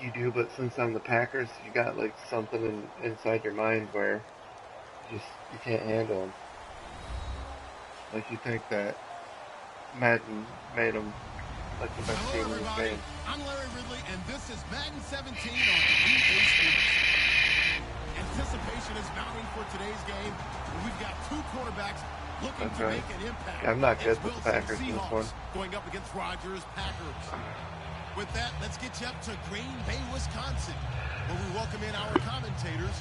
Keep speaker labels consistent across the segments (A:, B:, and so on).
A: You do, but since I'm the Packers, you got like something inside your mind where you can't handle them. Like you think that Madden made them like the best team in this game.
B: I'm Larry Ridley, and this is Madden 17 on EA Sports. Anticipation is mounting for today's game. We've got two quarterbacks looking to make an impact.
A: Yeah, I'm not good with the Packers in this one.
B: Going up against Rodgers, Packers. With that, let's get you up to Green Bay, Wisconsin, where we welcome in our commentators,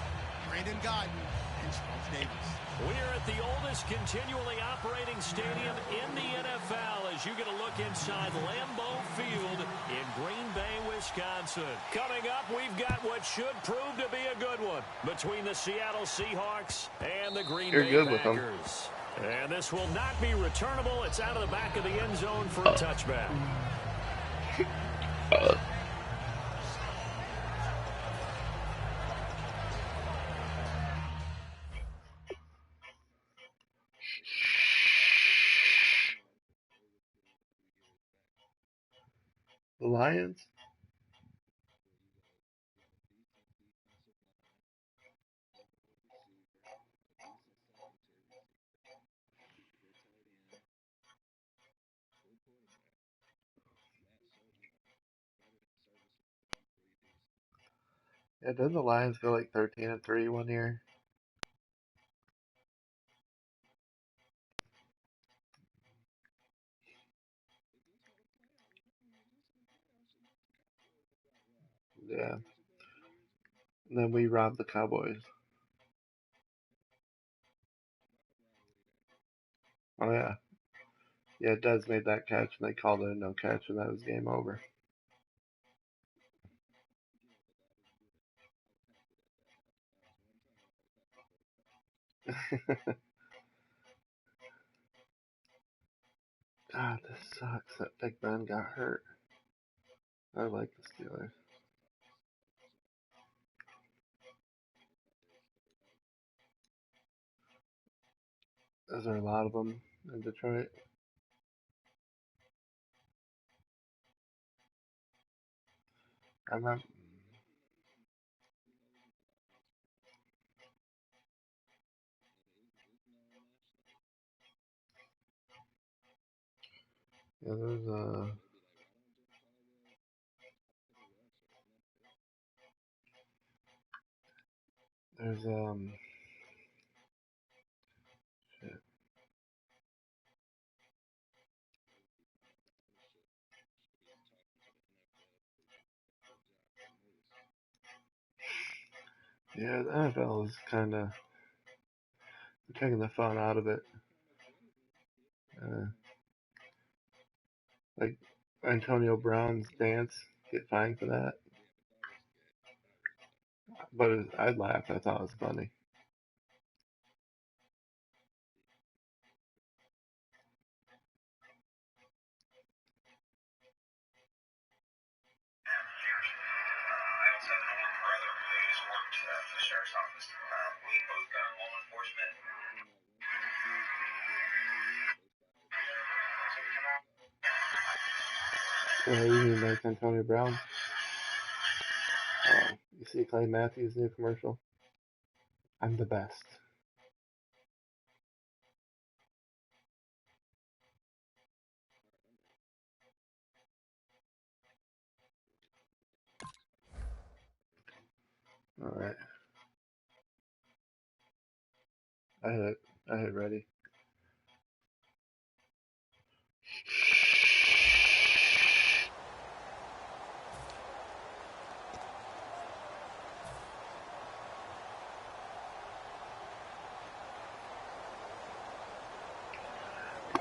B: Brandon Godden and Charles Davis.
C: We're at the oldest continually operating stadium in the NFL as you get a look inside Lambeau Field in Green Bay, Wisconsin. Coming up, we've got what should prove to be a good one between the Seattle Seahawks and the Green Bay Packers. And this will not be returnable. It's out of the back of the end zone for a touchback.
A: The Lions? Yeah, didn't the Lions go like 13-3 one year? Yeah. And then we robbed the Cowboys. Oh yeah. Yeah, Dez made that catch and they called it a no catch and that was game over. God, this sucks that Big Ben got hurt. I like the Steelers. Is there a lot of them in Detroit? I remember. Yeah, there's shit. Yeah, the NFL is kind of taking the fun out of it. Like Antonio Brown's dance, get fined for that. But I'd laugh. I thought it was funny. You mean like Antonio Brown? You see Clay Matthews' new commercial? I'm the best. All right. I hit ready.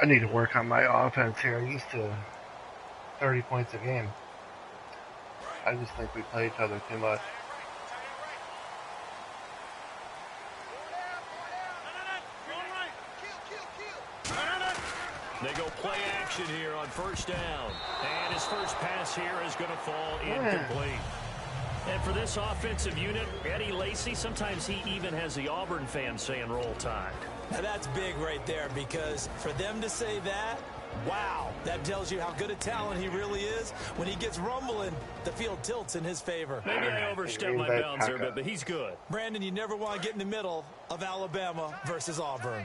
A: I need to work on my offense here. I'm used to 30 points a game. I just think we play each other too much.
C: They go play action here on first down. And his first pass here is going to fall incomplete. And for this offensive unit, Eddie Lacy, sometimes he even has the Auburn fans saying roll tide.
D: Now that's big right there, because for them to say that, Wow, that tells you how good a talent he really is. When he gets rumbling, the field tilts in his favor.
C: Maybe I overstepped my bounds there, but he's good.
D: Brandon, you never want to get in the middle of Alabama versus Auburn.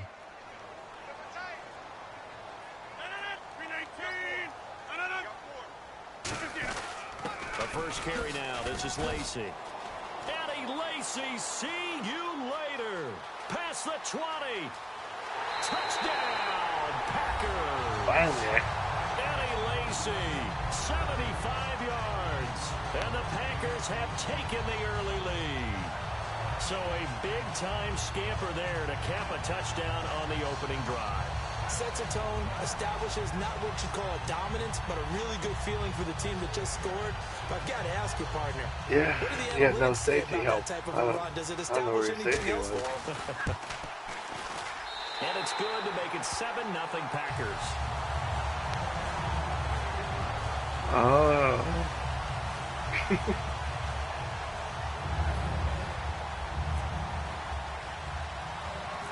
C: The first carry now. This is Lacey. Eddie Lacy, see you later. Past the 20. Touchdown, Packers.
A: Finally.
C: Eddie Lacy, 75 yards. And the Packers have taken the early lead. So a big-time scamper there to cap a touchdown on the opening drive.
D: Sets a tone, establishes not what you call a dominance, but a really good feeling for the team that just scored. But I've got to ask you, partner.
A: Yeah,
D: what do the
A: he had no
D: analytics say
A: safety
D: about
A: help.
D: that type of a run? Does it establish anything else?
C: And it's good to make it 7-0 Packers.
A: Oh.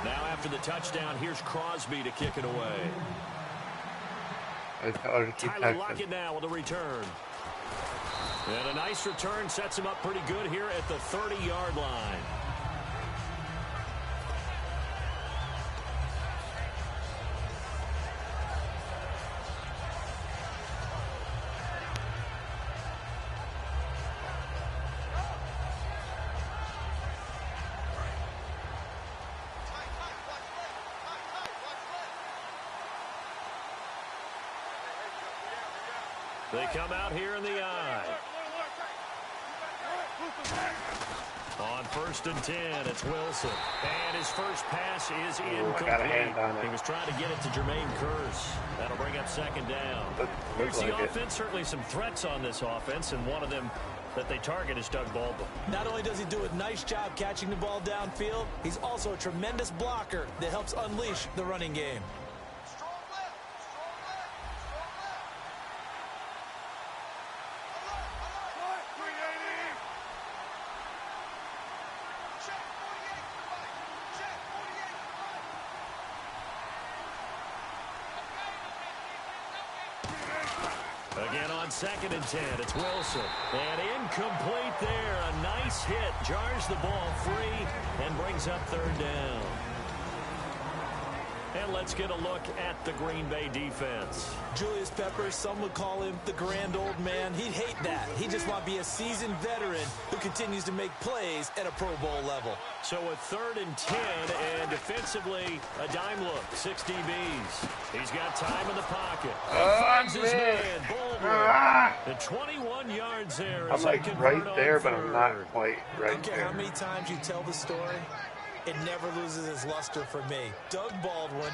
C: Now after the touchdown, here's Crosby to kick it away. Tyler Lockett now with a return. And a nice return sets him up pretty good here at the 30-yard line. They come out here in the eye. On 1st and 10, it's Wilson. And his first pass is incomplete. He was trying to get it to Jermaine Kearse. That'll bring up 2nd down. Here's the offense. Certainly some threats on this offense, and one of them that they target is Doug Baldwin.
D: Not only does he do a nice job catching the ball downfield, he's also a tremendous blocker that helps unleash the running game.
C: Again on 2nd and 10, it's Wilson. And incomplete there. A nice hit. Jars the ball free and brings up 3rd down. And let's get a look at the Green Bay defense.
D: Julius Peppers, some would call him the grand old man. He'd hate that. He just want to be a seasoned veteran who continues to make plays at a Pro Bowl level.
C: So a 3rd and 10, and defensively, a dime look, 6 DBs. He's got time in the pocket. Finds his man, Baldwin. The 21 yards there.
A: I'm like right there, but I'm not quite right there.
D: I don't care how many times you tell the story, it never loses its luster for me. Doug Baldwin,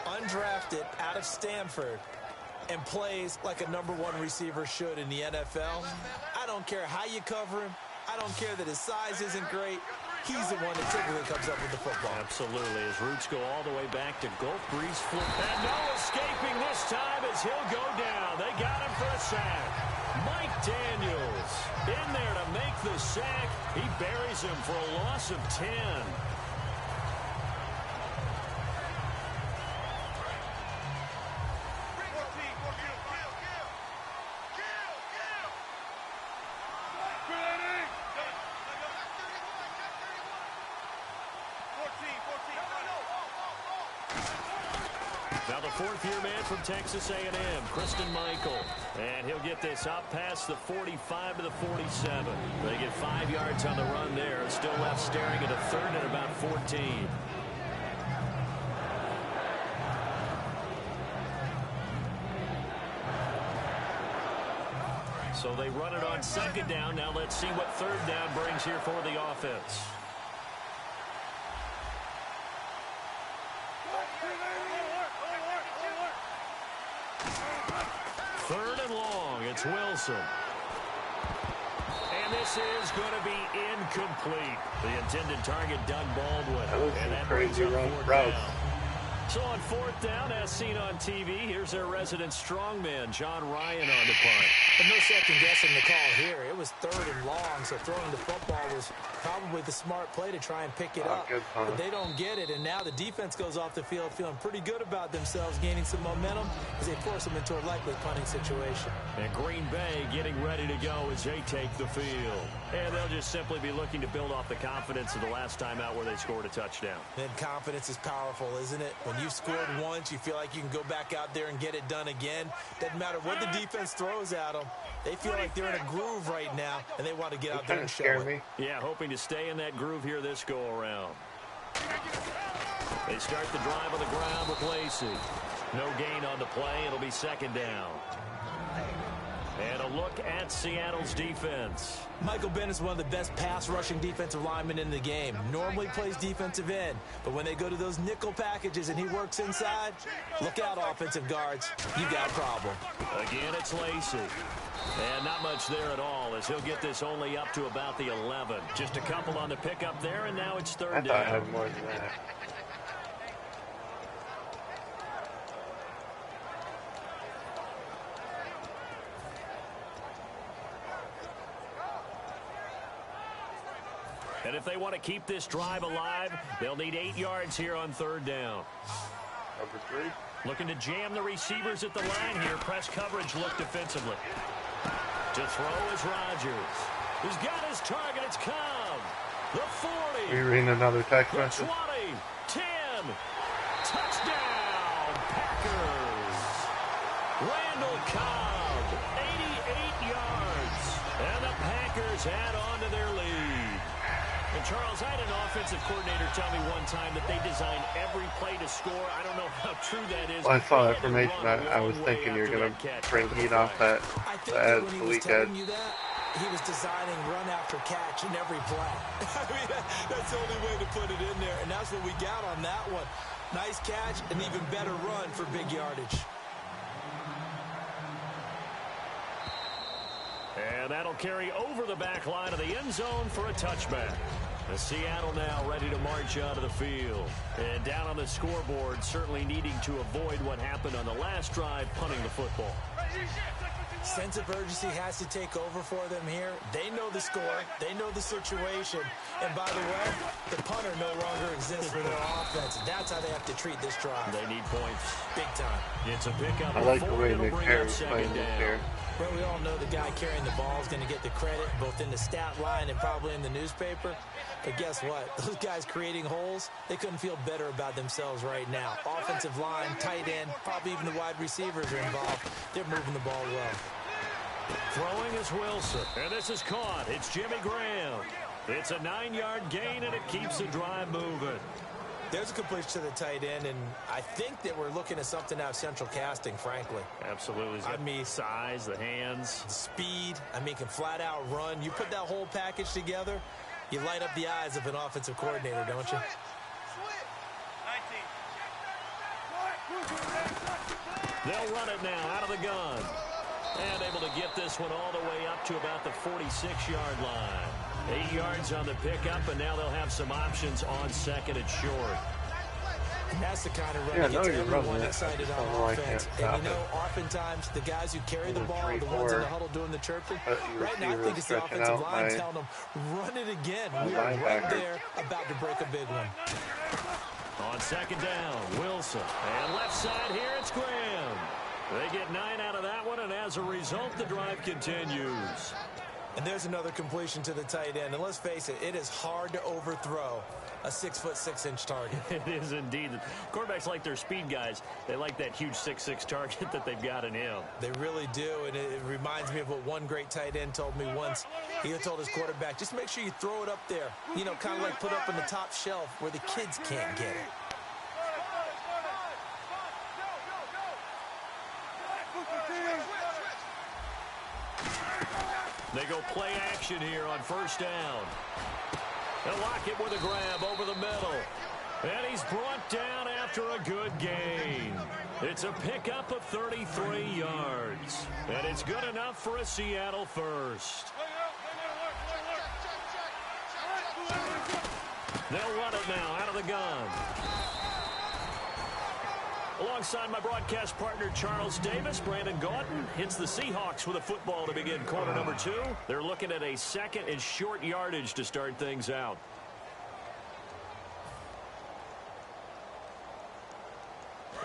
D: undrafted out of Stanford, and plays like a #1 receiver should in the NFL. I don't care how you cover him. I don't care that his size isn't great. He's the one that typically comes up with the football.
C: Absolutely. His roots go all the way back to Gulf Breeze, Florida. And no escaping this time as he'll go down. They got him for a sack. Mike Daniels in there to make the sack. He buries him for a loss of 10. Now the 4th-year man from Texas A&M, Kristen Michael. And he'll get this up past the 45 to the 47. They get 5 yards on the run there. Still left staring at a 3rd and about 14. So they run it on 2nd down. Now let's see what 3rd down brings here for the offense. 3rd and long, it's Wilson. And this is going to be incomplete. The intended target, Doug Baldwin.
A: That was
C: and that
A: crazy
C: brings up 4th
A: route.
C: down. So on 4th down, as seen on TV, here's their resident strongman, John Ryan, on the punt.
D: And no second guessing the call here. It was 3rd and long, so throwing the football was probably the smart play to try and pick it up. But they don't get it, and now the defense goes off the field feeling pretty good about themselves, gaining some momentum as they force them into a likely punting situation.
C: And Green Bay getting ready to go as they take the field. And they'll just simply be looking to build off the confidence of the last time out where they scored a touchdown.
D: And confidence is powerful, isn't it? When you've scored once, you feel like you can go back out there and get it done again. Doesn't matter what the defense throws at them. They feel like they're in a groove right now, and they want to get out there and show it.
C: Yeah, hoping to stay in that groove here this go-around. They start the drive on the ground with Lacey. No gain on the play. It'll be 2nd down. And a look at Seattle's defense.
D: Michael Bennett's one of the best pass-rushing defensive linemen in the game. Normally plays defensive end, but when they go to those nickel packages and he works inside, look out, offensive guards. You got a problem.
C: Again, it's Lacey. And not much there at all, as he'll get this only up to about the 11. Just a couple on the pickup there, and now it's 3rd down.
A: I thought I had more than that.
C: And if they want to keep this drive alive, they'll need 8 yards here on 3rd down.
A: Number 3.
C: Looking to jam the receivers at the line here. Press coverage look defensively. To throw is Rodgers. He's got his target. It's Cobb. The 40.
A: Are you reading another text message?
C: 20. 10. Touchdown, Packers. Randall Cobb, 88 yards. And the Packers add on to their lead. And Charles, I had an offensive coordinator tell me one time that they design every play to score. I don't know how true that is.
A: Well, I saw that information. I was thinking you were going to bring heat off that ad the weekend.
D: He was designing run after catch in every play. I mean, that's the only way to put it in there. And that's what we got on that one. Nice catch, an even better run for big yardage.
C: And that'll carry over the back line of the end zone for a touchback. The Seattle now ready to march out of the field. And down on the scoreboard, certainly needing to avoid what happened on the last drive, punting the football.
D: Sense of urgency has to take over for them here. They know the score. They know the situation. And by the way, the punter no longer exists for their offense. That's how they have to treat this drive.
C: They need points.
D: Big time.
C: It's a pickup.
A: I like the way McCarron's playing this here.
D: Well, we all know the guy carrying the ball is going to get the credit, both in the stat line and probably in the newspaper. But guess what? Those guys creating holes, they couldn't feel better about themselves right now. Offensive line, tight end, probably even the wide receivers are involved. They're moving the ball well.
C: Throwing is Wilson. And this is caught. It's Jimmy Graham. It's a 9-yard gain, and it keeps the drive moving.
D: There's a completion to the tight end, and I think that we're looking at something out of Central Casting, frankly.
C: Absolutely.
D: I mean,
C: size, the hands.
D: The speed. I mean, can flat out run. You put that whole package together, you light up the eyes of an offensive coordinator, don't you?
C: They'll run it now out of the gun. And able to get this one all the way up to about the 46-yard line. 8 yards on the pickup, and now they'll have some options on 2nd and short.
D: And that's the kind of run that gets everyone excited on offense. And you know, oftentimes the guys who carry the ball are the ones in the huddle doing the chirping. Right now, I think it's the offensive line telling them, run it again. We are right there about to break a big one.
C: On 2nd down, Wilson. And left side here, it's Graham. They get 9 out of that one, and as a result, the drive continues.
D: And there's another completion to the tight end. And let's face it, it is hard to overthrow a 6'6" target.
C: It is indeed. Quarterbacks like their speed guys. They like that huge 6'6" target that they've got in him.
D: They really do, and it reminds me of what one great tight end told me once. He told his quarterback, just make sure you throw it up there. You know, kind of like put up on the top shelf where the kids can't get it.
C: They go play action here on 1st down. They'll lock it with a grab over the middle. And he's brought down after a good gain. It's a pickup of 33 yards. And it's good enough for a Seattle first. They'll run it now out of the gun. Alongside my broadcast partner, Charles Davis, Brandon Gaudin hits the Seahawks with a football to begin quarter number 2. They're looking at a second and short yardage to start things out.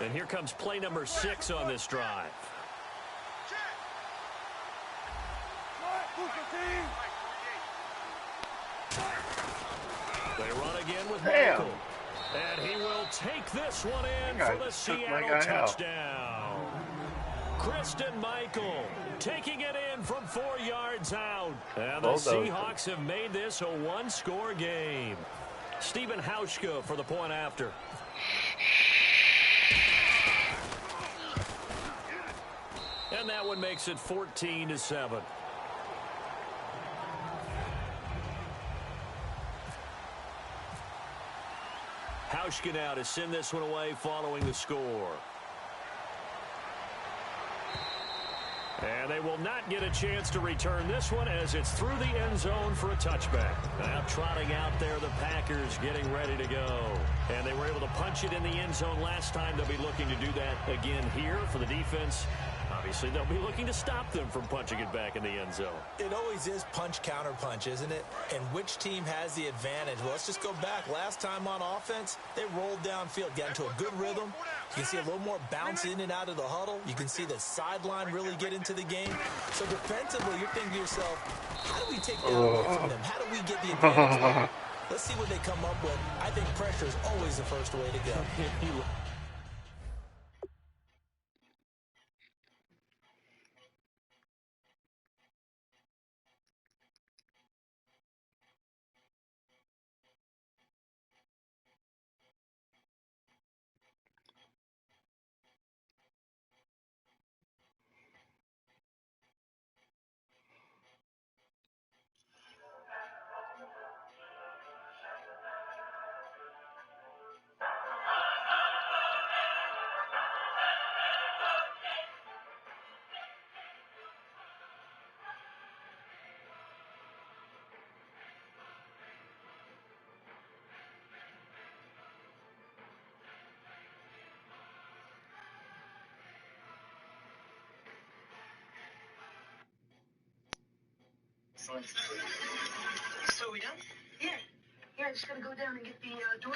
C: And here comes play number 6 on this drive. They run again with Michael. And he will take this one in for the Seattle touchdown. Kristen Michael taking it in from 4 yards out. And the Seahawks have made this a one-score game. Stephen Hauschka for the point after. And that one makes it 14-7. Hauschka now to send this one away following the score. And they will not get a chance to return this one as it's through the end zone for a touchback. Now trotting out there, the Packers getting ready to go. And they were able to punch it in the end zone last time. They'll be looking to do that again here for the defense. Obviously, they'll be looking to stop them from punching it back in the end zone.
D: It always is punch-counter-punch, isn't it? And which team has the advantage? Well, let's just go back. Last time on offense, they rolled downfield, got into a good rhythm. You can see a little more bounce in and out of the huddle. You can see the sideline really get into the game. So defensively, you're thinking to yourself, how do we take that away from them? How do we get the advantage? Let's see what they come up with. I think pressure is always the first way to go.
E: So we done? Yeah. Yeah, I just gotta go down and get the door.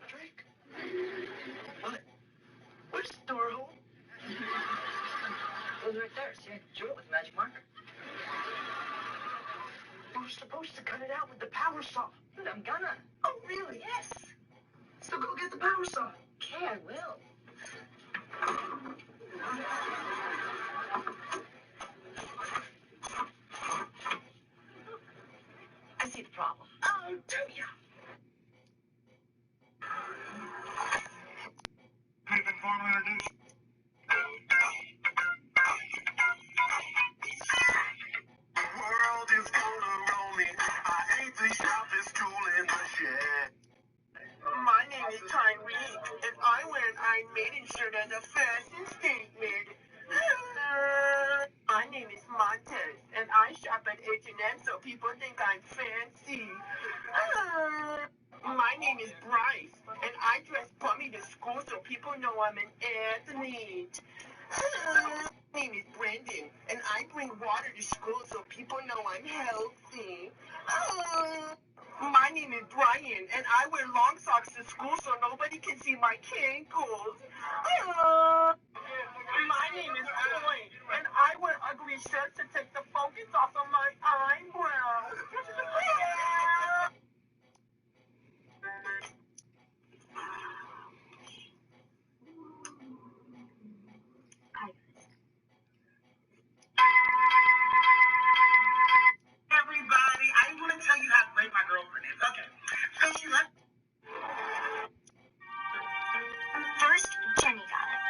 E: Drake? What? Where's the door hole? It was right there. See, I drew it with magic marker. You were supposed to cut it out with the power saw. But I'm gonna. Oh, really? Yes. So go get the power saw. Okay, I will. I see the problem. Oh, do ya? I've been formally introduced. World is gonna roll me. I ain't the sharpest tool in the shed. My name is Tyreek, and I wear an Iron Maiden shirt as a fashion statement. My name is Montez, and I shop at H&M so people think I'm fancy. My name is Bryce, and I dress bummy to school so people know I'm an athlete. My name is Brendan, and I bring water to school so people know I'm healthy. My name is Brian, and I wear long socks to school so nobody can see my cankles. My name is Floyd, and I wear ugly shirts to take the focus off of my eyebrows. Everybody, I want to tell you how great my girlfriend is. Okay, so she left. First, Jenny got it.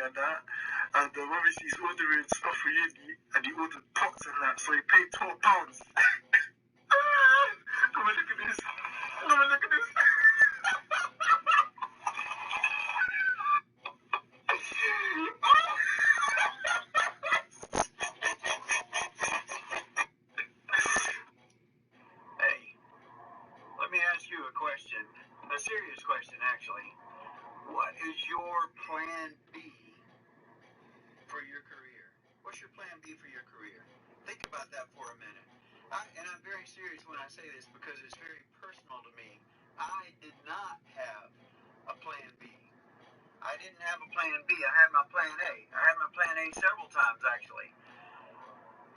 E: and that. And obviously he's ordering stuff for uni, and he ordered pots and that, so he paid £12. Come and look at this. Come and look at this. Hey, let me ask you a question. A serious question, actually. What is your plan B for your career? What's your plan B for your career? Think about that for a minute. And I'm very serious when I say this because it's very personal to me. I did not have a plan B. I didn't have a plan B. I had my plan A. I had my plan A several times, actually.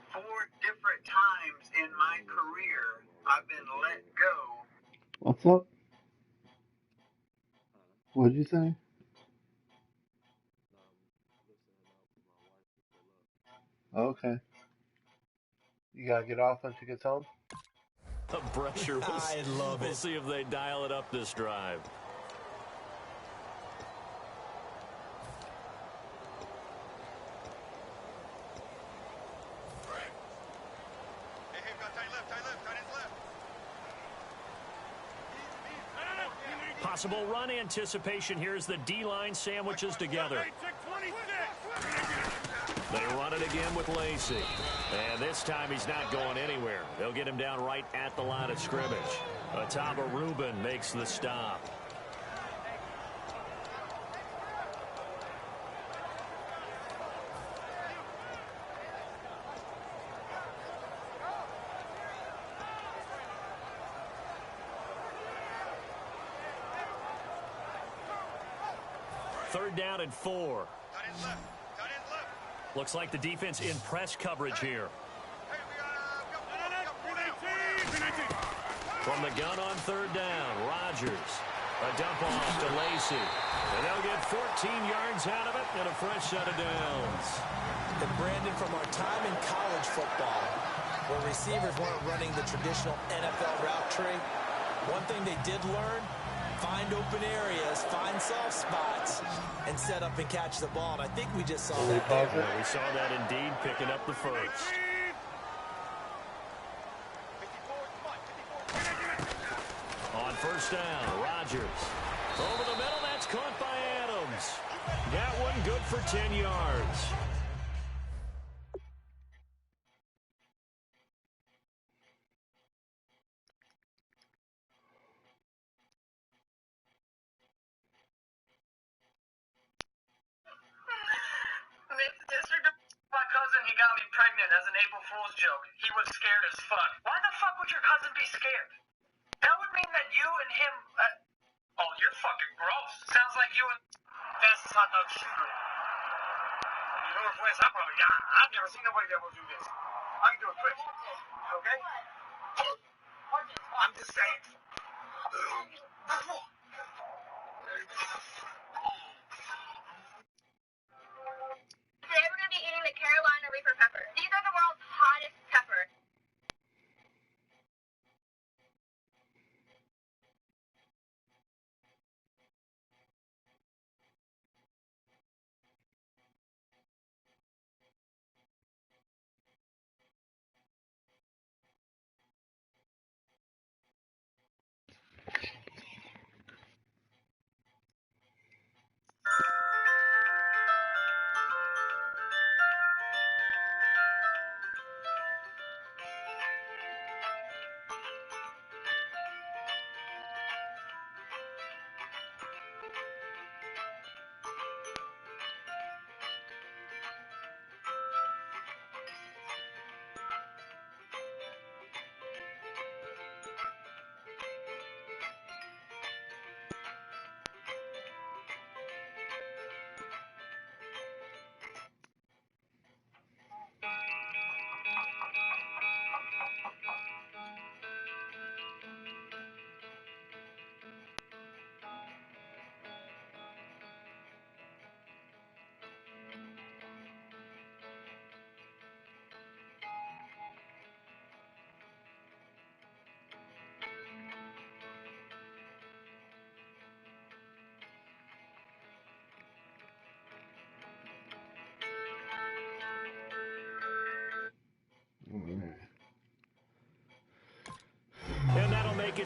E: 4 different times in my career, I've been let go.
A: What's up? What'd you say? Okay. You gotta get off when she gets home?
C: The pressure.
D: I love it.
C: We'll see if they dial it up this drive. Possible run anticipation here as the D-line sandwiches together. They run it again with Lacey. And this time he's not going anywhere. They'll get him down right at the line of scrimmage. Ataba Rubin makes the stop. Third down and 4. Looks like the defense in press coverage here. From the gun on third down, Rodgers. A dump off to Lacey. And they'll get 14 yards out of it and a fresh set of downs.
D: And Brandon, from our time in college football, where receivers weren't running the traditional NFL route tree, one thing they did learn: find open areas, find soft spots, and set up and catch the ball. And I think we just saw that there.
C: Yeah, we saw that indeed, picking up the first. On first down, Rodgers. Over the middle, that's caught by Adams. That one good for 10 yards.
E: My cousin, he got me pregnant as an April Fool's joke. He was scared as fuck. Why the fuck would your cousin be scared? That would mean that you and him... oh, you're fucking gross. Sounds like you and... fastest hot dog shooter. You know what place I probably got? I've never seen nobody that will do this. I can do it quick. Okay? I'm just saying.
F: Today we're going to be eating the Carolina Reaper pepper. These are the world's hottest pepper.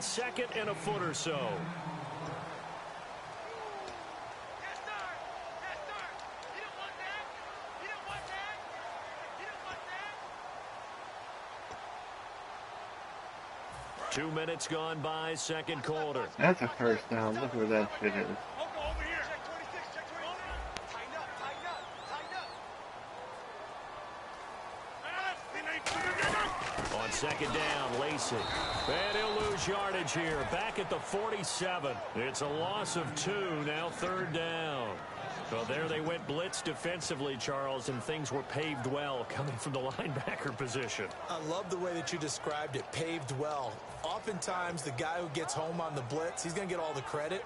C: It's 2nd and a foot or so.
G: Yes, sir. Yes, sir. You don't want that. You don't want that. You don't want that.
C: 2 minutes gone by, 2nd quarter.
A: That's a first down. Look where that shit is.
G: I'll go over here. Check 26. Check 26. Tighten up. Tighten up. Tighten up.
C: On 2nd down, Lacey. And he'll lose yardage here. Back at the 47. It's a loss of 2. Now 3rd down. Well, there they went blitz defensively, Charles, and things were paved well coming from the linebacker position.
D: I love the way that you described it, paved well. Oftentimes, the guy who gets home on the blitz, he's going to get all the credit.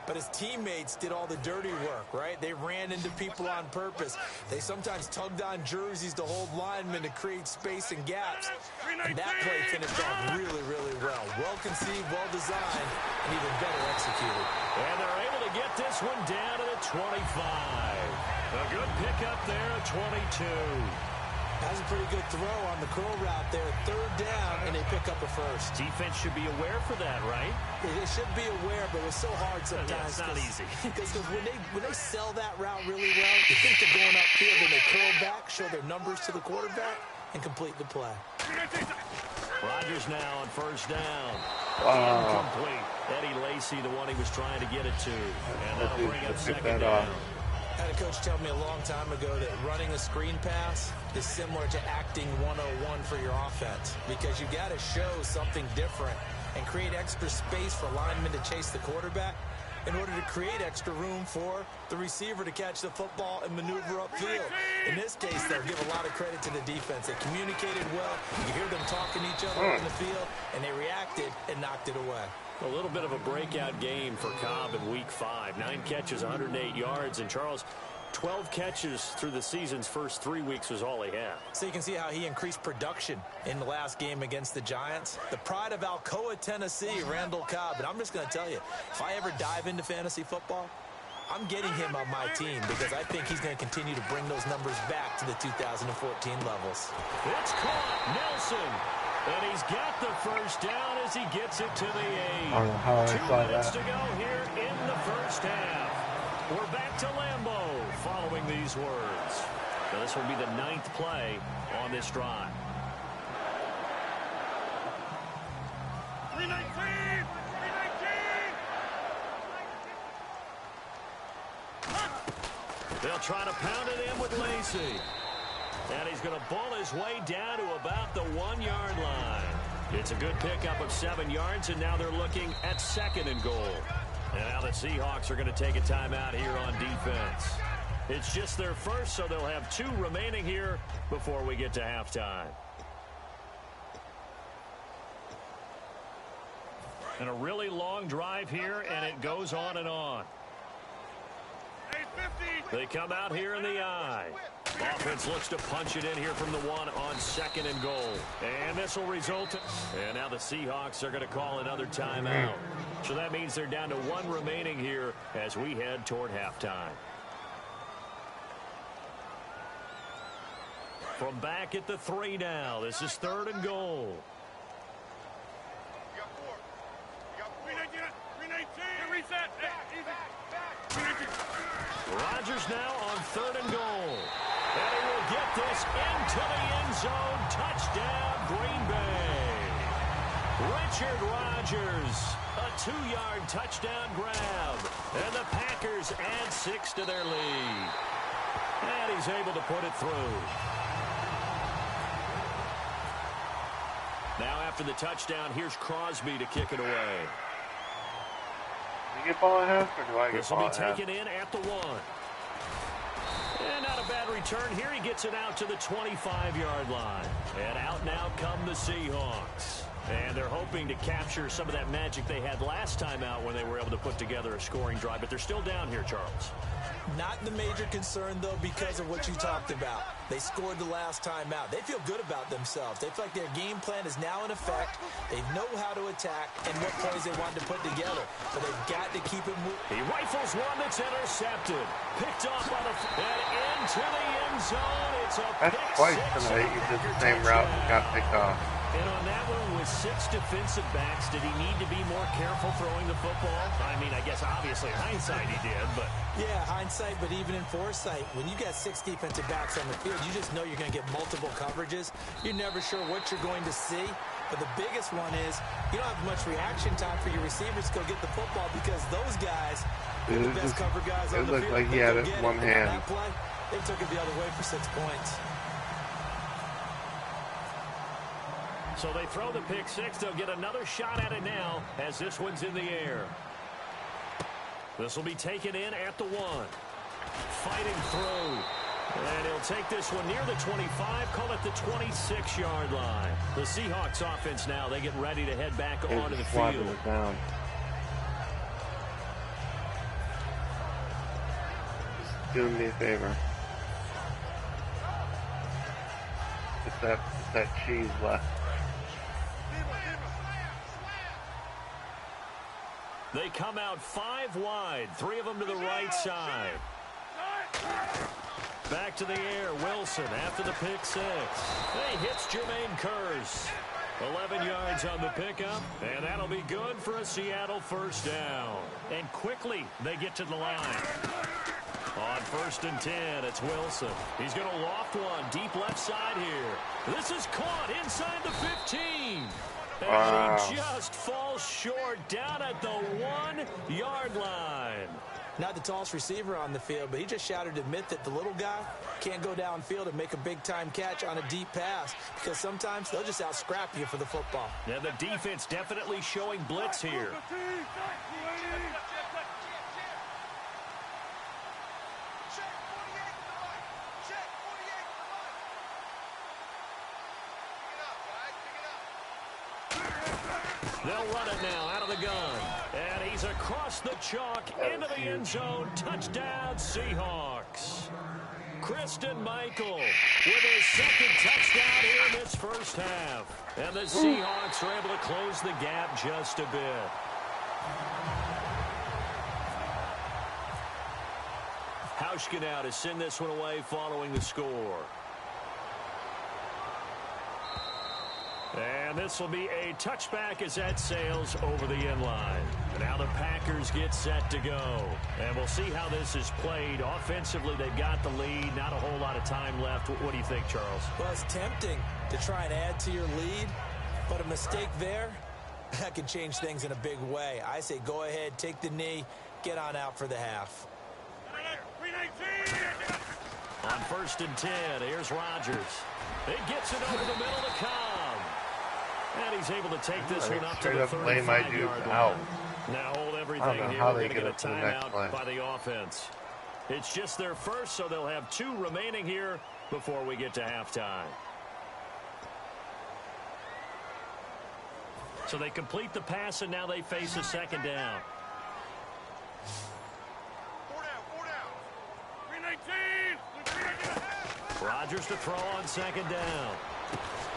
D: But his teammates did all the dirty work, right? They ran into people on purpose. They sometimes tugged on jerseys to hold linemen to create space and gaps. And that play finished off really, really well. Well conceived, well designed, and even better executed.
C: And they're able to get this one down to the 25. A good pickup there at 22.
D: That's a pretty good throw on the curl route there. 3rd down, and they pick up a first.
C: Defense should be aware for that, right?
D: They should be aware, but it's so hard sometimes.
C: Yeah, it's not easy.
D: Because when they sell that route really well, you think they're going upfield, and they curl back, show their numbers to the quarterback, and complete the play.
C: Rodgers now on 1st down.
A: Wow.
C: Incomplete. Eddie Lacy, the one he was trying to get it to. And that'll bring up
A: Pick
C: 2nd
A: that
C: down.
A: off.
D: I had a coach tell me a long time ago that running a screen pass is similar to acting 101 for your offense, because you got to show something different and create extra space for linemen to chase the quarterback in order to create extra room for the receiver to catch the football and maneuver upfield. In this case, they'll give a lot of credit to the defense. They communicated well. You hear them talking to each other on the field, and they reacted and knocked it away.
C: A little bit of a breakout game for Cobb in Week 5. 9 catches, 108 yards. And Charles, 12 catches through the season's first 3 weeks was all he had.
D: So you can see how he increased production in the last game against the Giants. The pride of Alcoa, Tennessee, Randall Cobb. And I'm just going to tell you, if I ever dive into fantasy football, I'm getting him on my team because I think he's going to continue to bring those numbers back to the 2014 levels.
C: It's caught. Nelson. And he's got the 1st down as he gets it to the 8.
A: I don't know how I
C: 2
A: saw
C: minutes
A: that.
C: to go here in the 1st half. We're back to Lambeau following these words. So this will be the 9th play on this drive.
G: 319! 319!
C: They'll try to pound it in with Lacy. And he's going to ball his way down to about the 1-yard line. It's a good pickup of 7 yards, and now they're looking at 2nd and goal. And now the Seahawks are going to take a timeout here on defense. It's just their first, so they'll have 2 remaining here before we get to halftime. And a really long drive here, and it goes on and on. They come out here in the I. Offense looks to punch it in here from the 1 on 2nd and goal. And this will result in... And now the Seahawks are going to call another timeout. So that means they're down to 1 remaining here as we head toward halftime. From back at the 3 now, this is 3rd and goal.
G: You got 4. You got 319. Reset.
C: Rodgers now on 3rd and goal. And he will get this into the end zone. Touchdown, Green Bay. Richard Rodgers, a 2-yard touchdown grab. And the Packers add 6 to their lead. And he's able to put it through. Now after the touchdown, here's Crosby to kick it away.
A: You get ball at half, or do I get
C: This will
A: ball
C: be
A: at half?
C: taken in at the 1. And not a bad return here. He gets it out to the 25-yard line. And out now come the Seahawks. And they're hoping to capture some of that magic they had last time out when they were able to put together a scoring drive. But they're still down here, Charles.
D: Not the major concern, though, because of what you talked about. They scored the last time out. They feel good about themselves. They feel like their game plan is now in effect. They know how to attack and what plays they want to put together. But they've got to keep it moving.
C: He rifles one that's intercepted. Picked off on the... And into the end zone. It's a
A: That's
C: pick
A: twice
C: six.
A: tonight. You did the same route and got picked off.
C: And on that one, with 6 defensive backs, did he need to be more careful throwing the football? I mean, I guess obviously hindsight he did, but...
D: Yeah, hindsight, but even in foresight, when you got 6 defensive backs on the field, you just know you're going to get multiple coverages. You're never sure what you're going to see. But the biggest one is you don't have much reaction time for your receivers to go get the football because those guys are the best cover guys on the field.
A: It looked like he had it in one hand.
D: On that play, they took it the other way for 6 points.
C: So they throw the pick 6. They'll get another shot at it now as this one's in the air. This will be taken in at the 1. Fighting through. And he'll take this one near the 25, call it the 26-yard line. The Seahawks offense now, they get ready to head back onto the field.
A: It down. Just do me a favor. It's that cheese left.
C: They come out 5 wide, 3 of them to the right side. Back to the air, Wilson after the pick 6. He hits Jermaine Kearse. 11 yards on the pickup, and that'll be good for a Seattle first down. And quickly, they get to the line. On 1st and 10, it's Wilson. He's going to loft one deep left side here. This is caught inside the 15. And he just falls short down at the 1-yard line.
D: Not the tallest receiver on the field, but he just shouted to admit that the little guy can't go downfield and make a big-time catch on a deep pass because sometimes they'll just out-scrap you for the football.
C: Yeah, the defense definitely showing blitz here. They'll run it now out of the gun. And he's across the chalk into the end zone. Touchdown, Seahawks. Kristen Michael with his 2nd touchdown here in this first half. And the Seahawks are able to close the gap just a bit. Hauschka now to send this one away following the score. And this will be a touchback as that sails over the end line. And now the Packers get set to go. And we'll see how this is played. Offensively, they've got the lead. Not a whole lot of time left. What do you think, Charles?
D: Well, it's tempting to try and add to your lead. But a mistake there, that can change things in a big way. I say go ahead, take the knee, get on out for the half.
C: On 1st and 10, here's Rodgers. It gets it over the middle to Cobb. And he's able to take this one up to the 35-yard line. Now hold everything here. We're going to get a timeout by the offense. It's just their first, so they'll have 2 remaining here before we get to halftime. So they complete the pass, and now they face a 2nd down.
G: 319.
C: Rodgers to throw on 2nd down.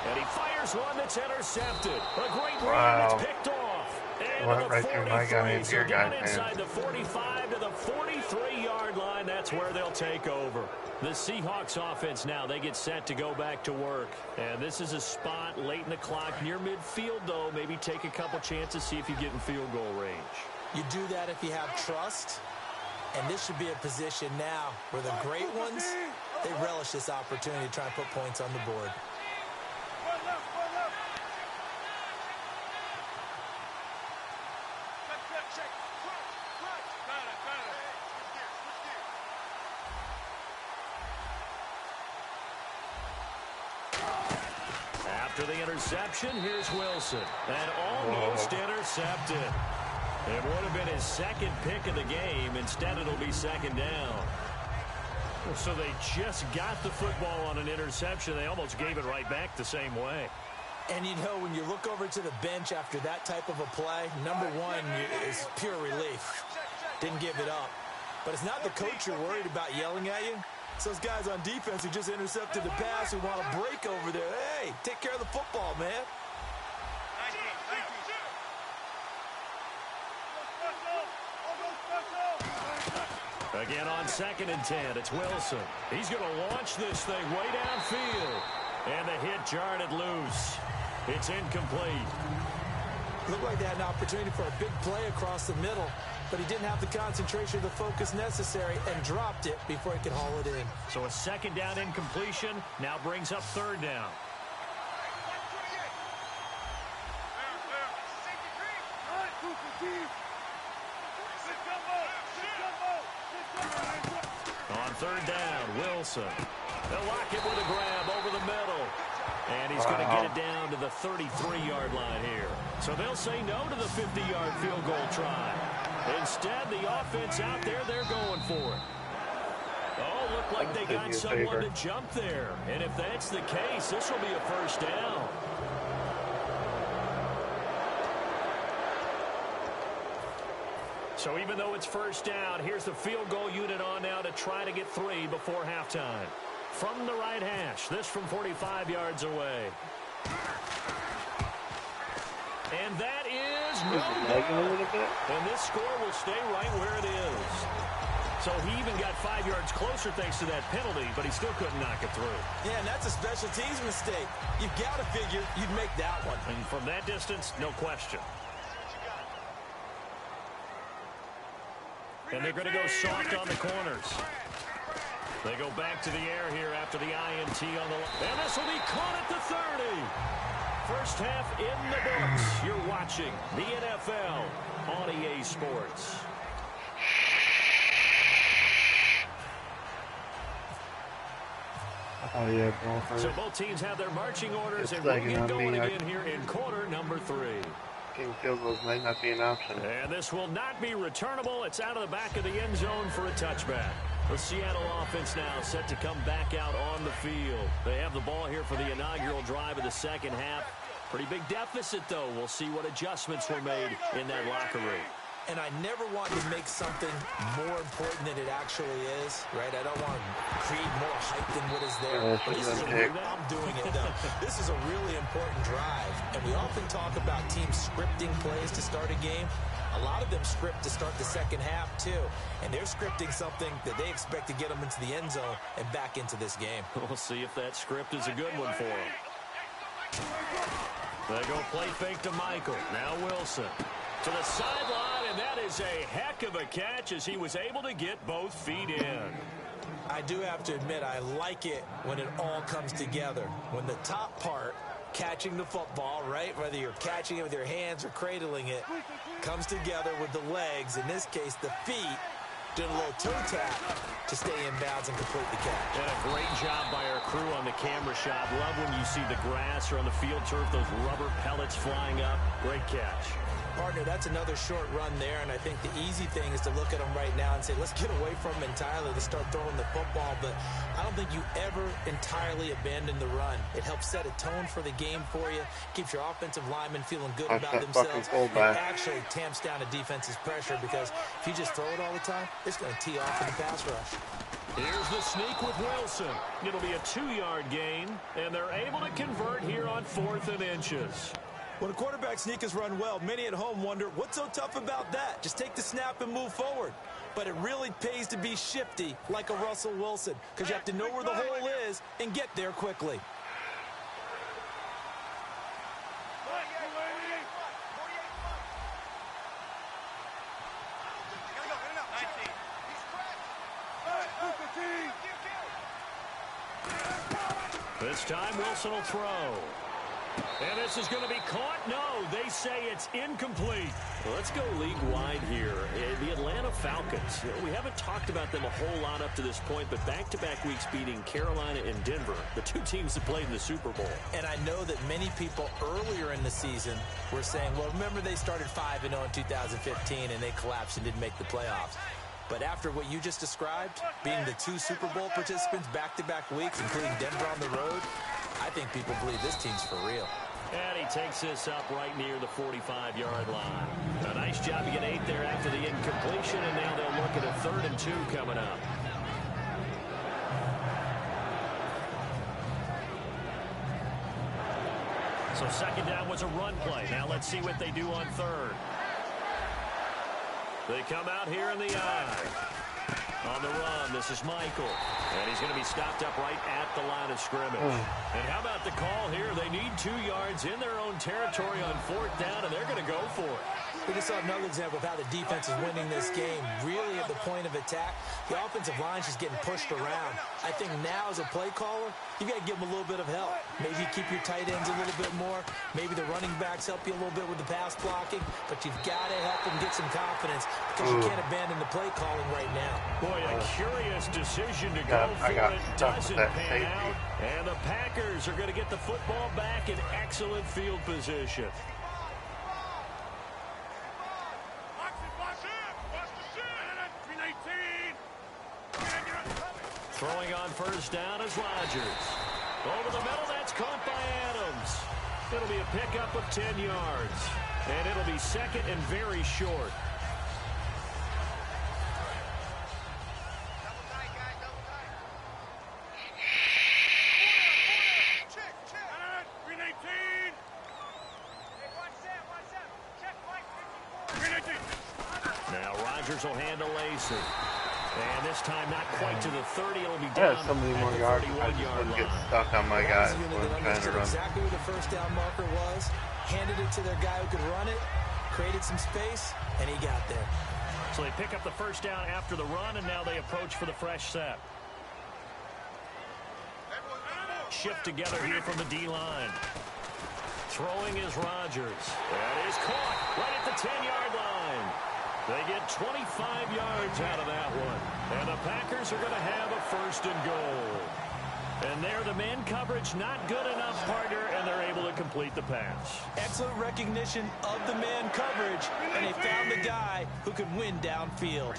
C: And he fires one that's intercepted. A great run that's picked off. And
A: went right through my guy and your guy.
C: Inside the 45 to the 43-yard line. That's where they'll take over. The Seahawks offense now, they get set to go back to work. And this is a spot late in the clock near midfield, though. Maybe take a couple chances, see if you get in field goal range.
D: You do that if you have trust. And this should be a position now where the great ones, they relish this opportunity to try and put points on the board.
C: After the interception, here's Wilson. And almost intercepted. It would have been his 2nd pick of the game. Instead, it'll be 2nd down. So they just got the football on an interception. They almost gave it right back the same way.
D: And you know, when you look over to the bench after that type of a play, number one is pure relief. Didn't give it up. But it's not the coach you're worried about yelling at you. It's those guys on defense who just intercepted the pass who want to break over there. Hey, take care of the football, man.
C: Again on 2nd and 10, it's Wilson. He's going to launch this thing way downfield. And the hit jarred it loose. It's incomplete.
D: Looked like they had an opportunity for a big play across the middle, but he didn't have the concentration or the focus necessary and dropped it before he could haul it in.
C: So a second down incompletion now brings up third down. On third down, Wilson. They'll lock it with a grab over the middle. And he's going to get it down to the 33-yard line here. So they'll say no to the 50-yard field goal try. Instead, the offense out there, they're going for it. Oh, looked like they got someone to jump there. And if that's the case, this will be a first down. So even though it's first down, here's the field goal unit on now to try to get 3 before halftime. From the right hash, this from 45 yards away. And that is no good. And this score will stay right where it is. So he even got 5 yards closer thanks to that penalty, but he still couldn't knock it through.
D: Yeah, and that's a special teams mistake. You've got to figure you'd make that one.
C: And from that distance, no question. And they're going to go soft on the corners. They go back to the air here after the INT on the line. And this will be caught at the 30. First half in the books. You're watching the NFL on EA Sports.
A: Oh, yeah, ball first.
C: So both teams have their marching orders, and we'll get going again here in quarter number 3.
A: Kicking field goals might not be an option.
C: And this will not be returnable. It's out of the back of the end zone for a touchback. The Seattle offense now set to come back out on the field. They have the ball here for the inaugural drive of the second half. Pretty big deficit, though. We'll see what adjustments were made in that locker room.
D: And I never want to make something more important than it actually is, right? I don't want to create more hype than what is there. I'm doing it, though. This is a really important drive, and we often talk about teams scripting plays to start a game. A lot of them script to start the second half, too. And they're scripting something that they expect to get them into the end zone and back into this game.
C: We'll see if that script is a good one for them. They go play fake to Michael. Now Wilson to the sideline, and that is a heck of a catch as he was able to get both feet in.
D: I do have to admit, I like it when it all comes together. When the top part, catching the football, right, whether you're catching it with your hands or cradling it, comes together with the legs, in this case the feet, doing a little toe tap to stay in bounds and complete the catch.
C: And a great job by our crew on the camera shot. Love when you see the grass or on the field turf, those rubber pellets flying up. Great catch.
D: Partner, that's another short run there, and I think the easy thing is to look at them right now and say, let's get away from them entirely. Let's start throwing the football, but I don't think you ever entirely abandon the run. It helps set a tone for the game for you, keeps your offensive linemen feeling good about themselves, and actually tamps down a defense's pressure, because if you just throw it all the time, it's going to tee off in the pass rush.
C: Here's the sneak with Wilson. It'll be a 2-yard gain, and they're able to convert here on 4th and inches.
D: When a quarterback sneak is run well, many at home wonder, what's so tough about that? Just take the snap and move forward. But it really pays to be shifty like a Russell Wilson, because you have to know where the hole is and get there quickly.
C: This time Wilson will throw. And this is going to be caught. No, they say it's incomplete. Well, let's go league-wide here. The Atlanta Falcons. We haven't talked about them a whole lot up to this point, but back-to-back weeks beating Carolina and Denver, the two teams that played in the Super Bowl.
D: And I know that many people earlier in the season were saying, well, remember they started 5-0 in 2015 and they collapsed and didn't make the playoffs. But after what you just described, being the 2 Super Bowl participants back-to-back weeks, including Denver on the road, I think people believe this team's for real.
C: And he takes this up right near the 45-yard line. A nice job to get 8 there after the incompletion, and now they'll look at a 3rd and 2 coming up. So second down was a run play. Now let's see what they do on 3rd. They come out here in the I. On the run, this is Michael. And he's going to be stopped up right at the line of scrimmage. And how about the call here? They need 2 yards in their own territory on 4th down, and they're going to go for it.
D: We just saw another example of how the defense is winning this game. Really at the point of attack, the offensive line's just getting pushed around. I think now as a play caller, you got to give them a little bit of help. Maybe you keep your tight ends a little bit more. Maybe the running backs help you a little bit with the pass blocking. But you've got to help them get some confidence because you can't abandon the play calling right now.
C: Boy, a curious decision to go for it. Doesn't pan out. And the Packers are going to get the football back in excellent field position. Throwing on 1st down is Rodgers. Over the middle, that's caught by Adams. It'll be a pickup of 10 yards. And it'll be 2nd and very short. Now Rodgers will handle Lacey. And this time not quite to the 30. It'll be down
A: so many more yards. I just wouldn't get stuck on my guys when trying to run.
D: Exactly where the 1st down marker was. Handed it to their guy who could run it. Created some space. And he got there.
C: So they pick up the 1st down after the run. And now they approach for the fresh set. Shift together here from the D-line. Throwing is Rodgers. That is caught right at the 10-yard line. They get 25 yards out of that one. And the Packers are going to have a 1st and goal. And there, the man coverage not good enough, partner, and they're able to complete the pass.
D: Excellent recognition of the man coverage, and they found the guy who could win downfield.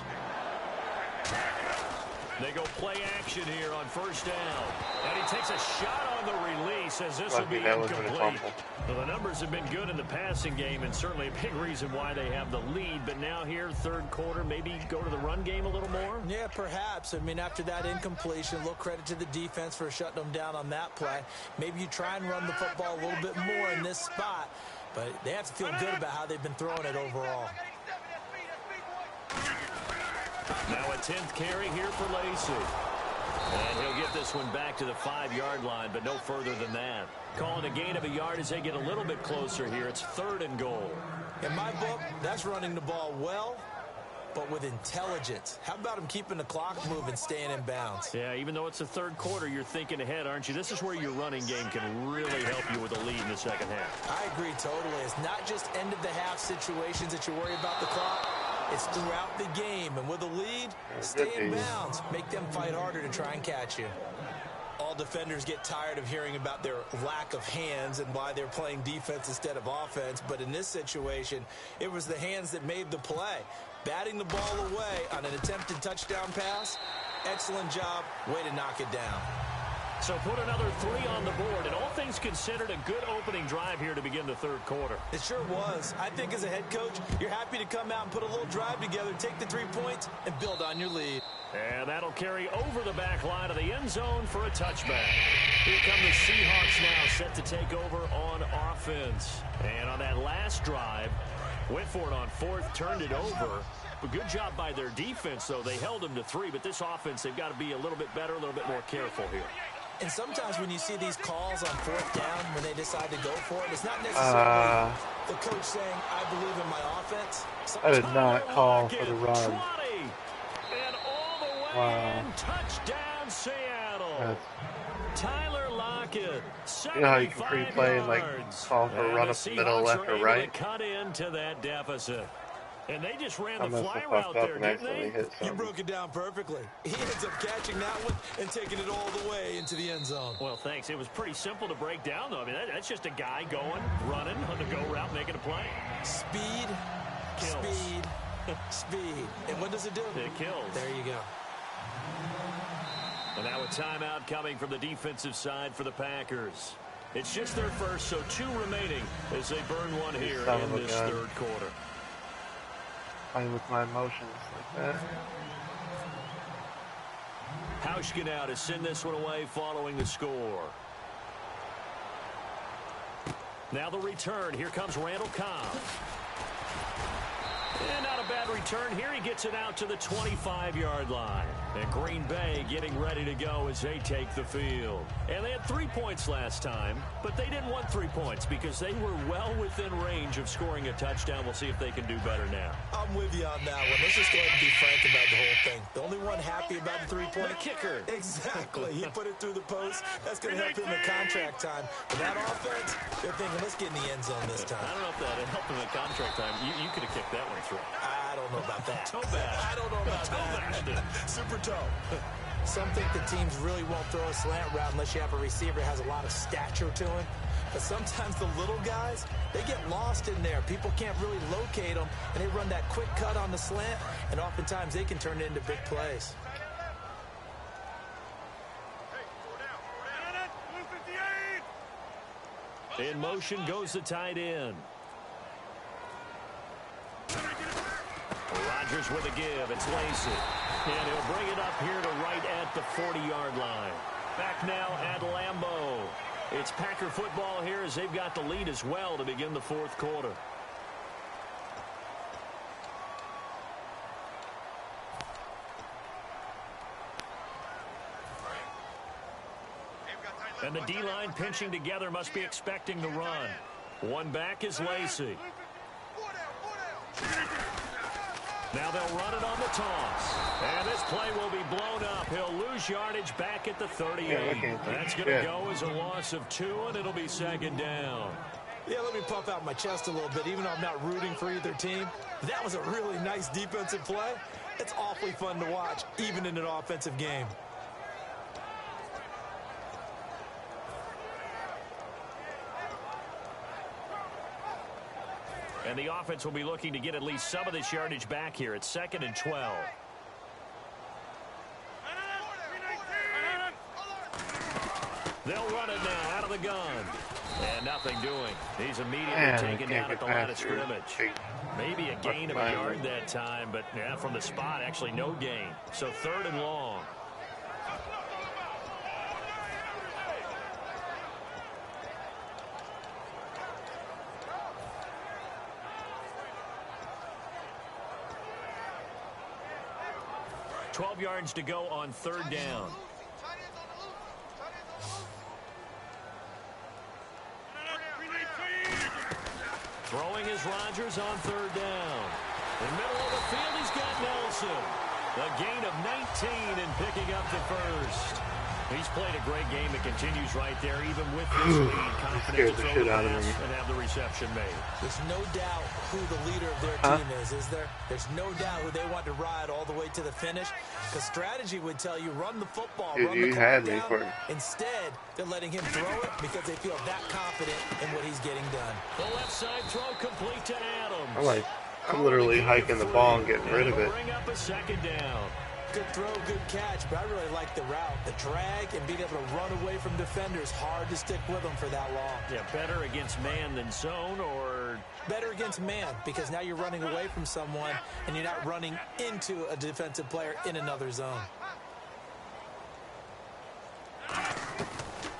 C: They go play action here on 1st down. And he takes a shot on the release as this will be incomplete. Well, the numbers have been good in the passing game and certainly a big reason why they have the lead. But now here, 3rd quarter, maybe go to the run game a little more?
D: Yeah, perhaps. I mean, after that incompletion, a little credit to the defense for shutting them down on that play. Maybe you try and run the football a little bit more in this spot. But they have to feel good about how they've been throwing it overall.
C: Now a 10th carry here for Lacey. And he'll get this one back to the 5-yard line, but no further than that. Calling a gain of a yard as they get a little bit closer here. It's 3rd and goal.
D: In my book, that's running the ball well, but with intelligence. How about him keeping the clock moving, staying in bounds?
C: Yeah, even though it's the 3rd quarter, you're thinking ahead, aren't you? This is where your running game can really help you with a lead in the 2nd half.
D: I agree totally. It's not just end-of-the-half situations that you worry about the clock. It's throughout the game, and with a lead, stay in bounds. Make them fight harder to try and catch you. All defenders get tired of hearing about their lack of hands and why they're playing defense instead of offense, but in this situation, it was the hands that made the play. Batting the ball away on an attempted touchdown pass, excellent job, way to knock it down.
C: So put another 3 on the board, and all things considered, a good opening drive here to begin the 3rd quarter.
D: It sure was. I think as a head coach, you're happy to come out and put a little drive together, take the 3 points, and build on your lead.
C: And that'll carry over the back line of the end zone for a touchback. Here come the Seahawks now, set to take over on offense. And on that last drive, went for it on 4th, turned it over. But good job by their defense, though. They held them to 3, but this offense, they've got to be a little bit better, a little bit more careful here.
D: And sometimes when you see these calls on 4th down, when they decide to go for it, it's not necessarily the coach saying, I believe in my offense.
A: I did not call for the run.
C: 20, and all the way in, touchdown Seattle. Tyler Lockett, 75
A: you know how you can pre-play and like call for a run up the middle, left or right?
C: Cut into that deficit. And they just ran the fly route there, didn't they?
D: You broke it down perfectly. He ends up catching that one and taking it all the way into the end zone.
C: Well, thanks. It was pretty simple to break down, though. I mean, that's just a guy going, running on the go route, making a play.
D: Speed, kills. Speed, speed. And what does it do?
C: It kills.
D: There you go.
C: And now a timeout coming from the defensive side for the Packers. It's just their first, so 2 remaining as they burn one here in this 3rd quarter.
A: Playing with my emotions like that.
C: Hauschka now to send this one away following the score. Now the return. Here comes Randall Cobb. And out of bad return here. He gets it out to the 25-yard line. And Green Bay getting ready to go as they take the field. And they had 3 points last time, but they didn't want 3 points because they were well within range of scoring a touchdown. We'll see if they can do better now.
D: I'm with you on that one. Let's just go ahead and be frank about the whole thing. The only one happy about the 3-point?
C: The kicker.
D: Exactly. He put it through the post. That's going to help him in contract time. But that offense, they're thinking, let's get in the end zone this time.
C: I don't know if that helped him in contract time. You could have kicked that one through.
D: I don't know about that.
C: Toe bash.
D: I don't know about that. Super toe. Some think the teams really won't throw a slant route unless you have a receiver that has a lot of stature to him. But sometimes the little guys, they get lost in there. People can't really locate them, and they run that quick cut on the slant, and oftentimes they can turn it into big plays.
C: In motion goes the tight end. Rodgers with a give. It's Lacy. And he'll bring it up here to right at the 40-yard line. Back now at Lambeau. It's Packer football here as they've got the lead as well to begin the fourth quarter. And the D-line pinching together, must be expecting the run. One back is Lacy. Now they'll run it on the toss. And this play will be blown up. He'll lose yardage back at the 38. That's going to go as a loss of 2, and it'll be second down.
D: Yeah, let me puff out my chest a little bit, even though I'm not rooting for either team. That was a really nice defensive play. It's awfully fun to watch, even in an offensive game.
C: And the offense will be looking to get at least some of this yardage back here. It's 2nd and 12. They'll run it now out of the gun. And nothing doing. He's immediately taken down at the line of scrimmage. Maybe a gain of a yard that time, but yeah, from the spot, actually no gain. So 3rd and long. $12 yards to go on 3rd down. Throwing is Rodgers on 3rd down. In the middle of the field, he's got Nelson. A gain of 19 and picking up the first. He's played a great game and continues right there, even with this lead. Confident to throw the pass and have the reception made.
D: There's no doubt who the leader of their team is there? There's no doubt who they want to ride all the way to the finish. Because strategy would tell you, run the football, run the clock down. Instead, they're letting him throw it because they feel that confident in what he's getting done.
C: The left side throw complete to Adams.
A: I'm literally hiking the ball and getting rid of it.
C: Bring up a 2nd down.
D: Good throw, good catch, but I really like the route. The drag and being able to run away from defenders, hard to stick with them for that long.
C: Yeah, better against man than zone, or?
D: Better against man, because now you're running away from someone and you're not running into a defensive player in another zone.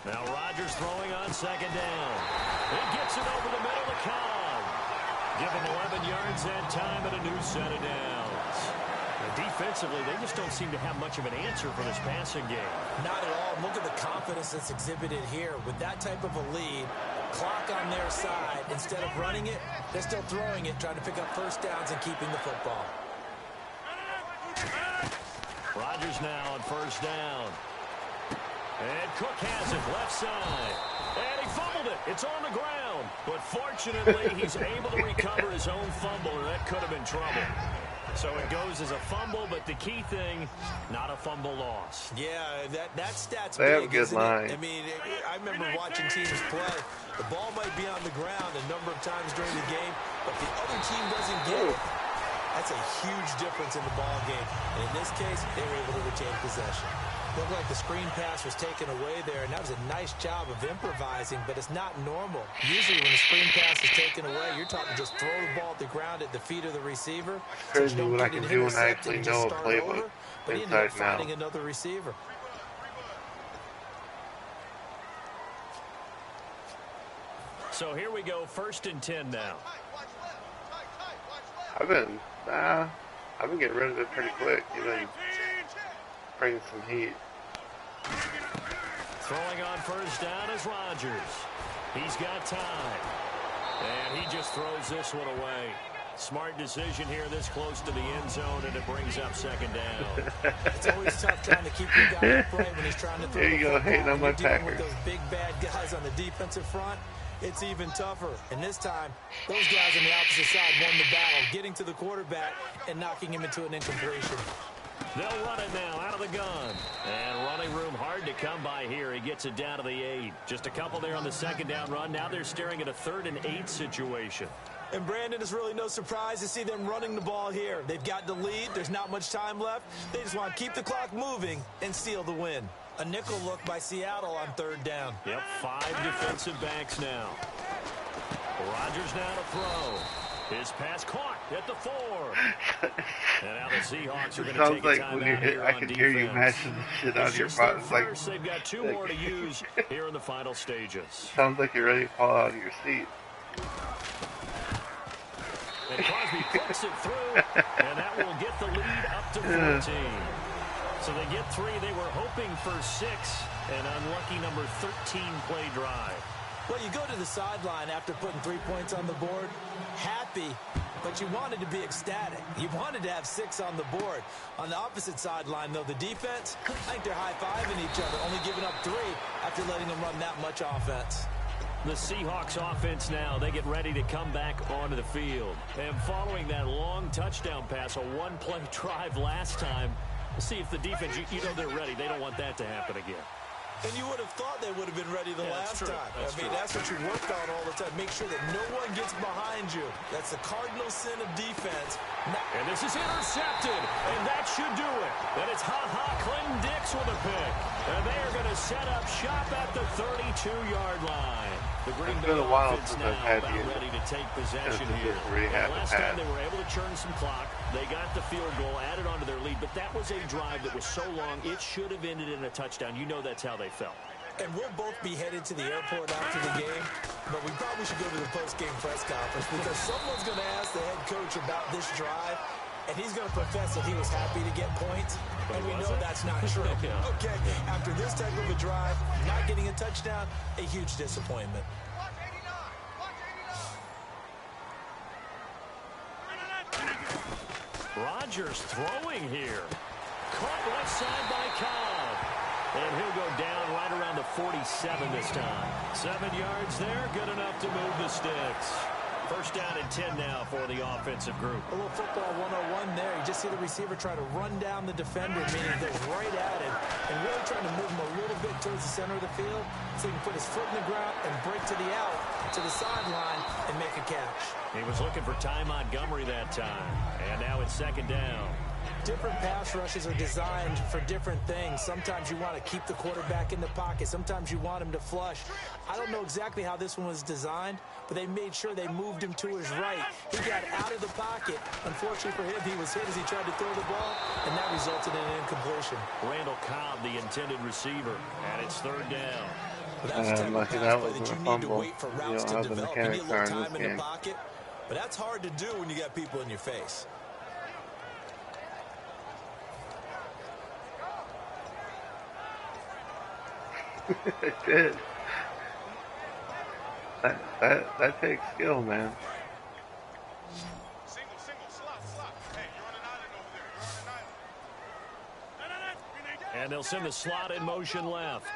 C: Now Rodgers throwing on 2nd down. He gets it over the middle to Cobb. Give him 11 yards that time and a new set of downs. Defensively, they just don't seem to have much of an answer for this passing game.
D: Not at all. Look at the confidence that's exhibited here. With that type of a lead, clock on their side, instead of running it, they're still throwing it, trying to pick up first downs and keeping the football.
C: Rodgers now on 1st down. And Cook has it left side. And he fumbled it. It's on the ground. But fortunately, he's able to recover his own fumble, or that could have been trouble. So it goes as a fumble, but the key thing, not a fumble loss.
D: Yeah, that stat's
A: they
D: big,
A: have a good line.
D: I mean, I remember watching teams play. The ball might be on the ground a number of times during the game, but the other team doesn't get it. That's a huge difference in the ball game. And in this case, they were able to retain possession. Looked like the screen pass was taken away there, and that was a nice job of improvising, but it's not normal. Usually when the screen pass is taken away, you're talking just throw the ball at the ground at the feet of the receiver.
A: Crazy so what I can do when I actually know a playbook
D: but he ended up finding another receiver.
C: So here we go, 1st and 10 now.
A: I've been I've been getting rid of it pretty quick. You've been bringing some heat.
C: Throwing on first down is Rodgers. He's got time. And he just throws this one away. Smart decision here this close to the end zone, and it brings up second down.
D: It's always tough trying to keep your guy upright when he's trying to throw
A: There you
D: the
A: go,
D: football.
A: hating on my
D: When you're dealing
A: Packers.
D: with those big bad guys on the defensive front, it's even tougher. And this time, those guys on the opposite side won the battle, getting to the quarterback and knocking him into an incompletion.
C: They'll run it now out of the gun. And running room hard to come by here. He gets it down to the 8. Just a couple there on the second down run. Now they're staring at a 3rd and 8 situation.
D: And Brandon, is really no surprise to see them running the ball here. They've got the lead. There's not much time left. They just want to keep the clock moving and seal the win. A nickel look by Seattle on 3rd down.
C: Yep, 5 defensive backs now. Rodgers now to throw. His pass caught at the 4. And now the Seahawks are going to
A: Sounds
C: take a
A: like
C: timeout
A: when you hit,
C: here
A: I
C: on
A: can hear you
C: defense.
A: mashing the shit out
C: It's
A: of your
C: just their
A: butt. It's like,
C: first. They've got 2 more to use here in the final stages.
A: sounds like you're ready to fall out of your seat.
C: And Crosby puts it through, and that will get the lead up to 14. So they get 3. They were hoping for 6. An unlucky number 13 play drive.
D: Well, you go to the sideline after putting 3 points on the board, happy, but you wanted to be ecstatic. You wanted to have 6 on the board. On the opposite sideline, though, the defense, I think they're high-fiving each other, only giving up 3 after letting them run that much offense.
C: The Seahawks offense now, they get ready to come back onto the field. And following that long touchdown pass, a 1-play drive last time, we'll see if the defense, you know they're ready. They don't want that to happen again.
D: And you would have thought they would have been ready the last time.
C: That's true.
D: That's what you worked on all the time. Make sure that no one gets behind you. That's the cardinal sin of defense.
C: And this is intercepted, and that should do it. And it's Clinton Dix with a pick. And they are going to set up shop at the 32-yard line. The Green Bay offense now about ready to take possession here. Last time they were able to churn some clock. They got the field goal, added onto their lead, but that was a drive that was so long, it should have ended in a touchdown. You know that's how they felt.
D: And we'll both be headed to the airport after the game, but we probably should go to the post-game press conference because someone's going to ask the head coach about this drive, and he's going to profess that he was happy to get points, and we know that's not true. Okay, after this type of a drive, not getting a touchdown, a huge disappointment.
C: Rodgers throwing here. Caught left side by Cobb. And he'll go down right around the 47 this time. 7 yards there, good enough to move the sticks. First down and 10 now for the offensive group.
D: A little football 101 there. You just see the receiver try to run down the defender, meaning goes right at him, and really trying to move him a little bit towards the center of the field so he can put his foot in the ground and break to the out, to the sideline, and make a catch.
C: He was looking for Ty Montgomery that time. And now it's second down.
D: Different pass rushes are designed for different things. Sometimes you want to keep the quarterback in the pocket. Sometimes you want him to flush. I don't know exactly how this one was designed, but they made sure they moved him to his right. He got out of the pocket. Unfortunately for him, he was hit as he tried to throw the ball, and that resulted in an incompletion.
C: Randall Cobb, the intended receiver, and it's third down.
D: But that's the type of pass play that you need to wait for routes to develop. You need a little time in the pocket, but that's hard to do when you got people in your face.
A: It did. That takes skill, man.
G: Single, slot. Hey, you're on an island over there. No.
C: And they'll send the slot in motion left.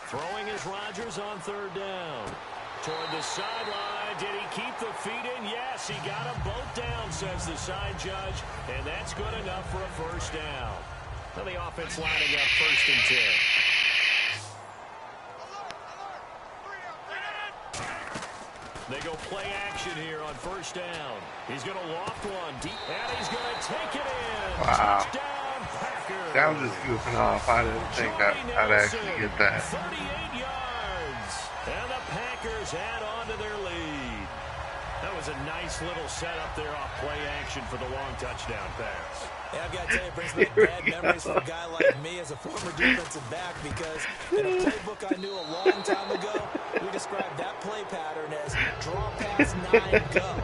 C: Throwing is Rodgers on third down. Toward the sideline. Did he keep the feet in? Yes, he got them both down, says the side judge. And that's good enough for a first down. Now the offense lining up first and 10. They go play action here on first down. He's going to loft one deep, and he's going to take it in.
A: Wow.
C: Touchdown, Packers.
A: That was just goofing off. I didn't think I'd actually get that.
C: 38 yards. And the Packers add on to their lead. That was was a nice little setup there off play action for the long touchdown pass.
D: Yeah, I've got to tell you, it brings back bad memories for a guy like me as a former defensive back, because in a playbook I knew a long time ago, we described that play pattern as draw pass 9 go,